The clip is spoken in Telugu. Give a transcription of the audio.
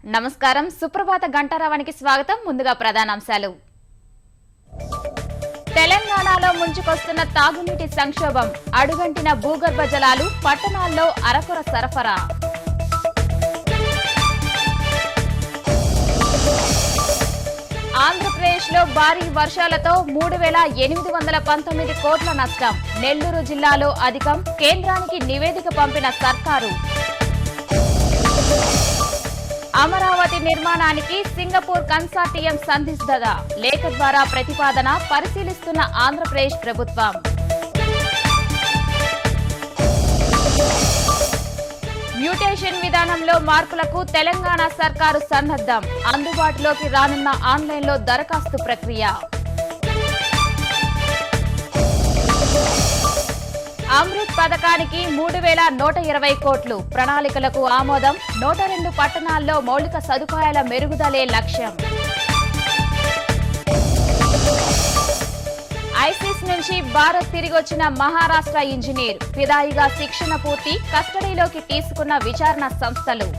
నమస్కారం. సుప్రభాత గంటారావానికి స్వాగతం. ముందుగా ప్రధానాంశాలు. తెలంగాణలో ముంచుకొస్తున్న తాగునీటి సంక్షోభం, అడుగంటిన భూగర్భ జలాలు, పట్టణాల్లో అరకొర సరఫరా. ఆంధ్రప్రదేశ్లో భారీ వర్షాలతో 3,819 కోట్ల నష్టం. నెల్లూరు జిల్లాలో అధికం. కేంద్రానికి నివేదిక పంపిన సర్కారు. అమరావతి నిర్మాణానికి సింగపూర్ కన్సార్టియం సందిగ్ధత. లేఖ ద్వారా ప్రతిపాదన పరిశీలిస్తున్న ఆంధ్రప్రదేశ్ ప్రభుత్వం. మ్యూటేషన్ విధానంలో మార్పులకు తెలంగాణ సర్కారు సన్నద్ధం. అందుబాటులోకి రానున్న ఆన్లైన్లో దరఖాస్తు ప్రక్రియ. అమృత్ పథకానికి 3,120 కోట్లు. ప్రణాళికలకు ఆమోదం. 102 పట్టణాల్లో మౌలిక సదుపాయాల మెరుగుదలే లక్ష్యం. ఐసిస్ నుంచి భారత్ తిరిగొచ్చిన మహారాష్ట్ర ఇంజనీర్. ఫిదాయిగా శిక్షణ పూర్తి. కస్టడీలోకి తీసుకున్న విచారణ సంస్థలు.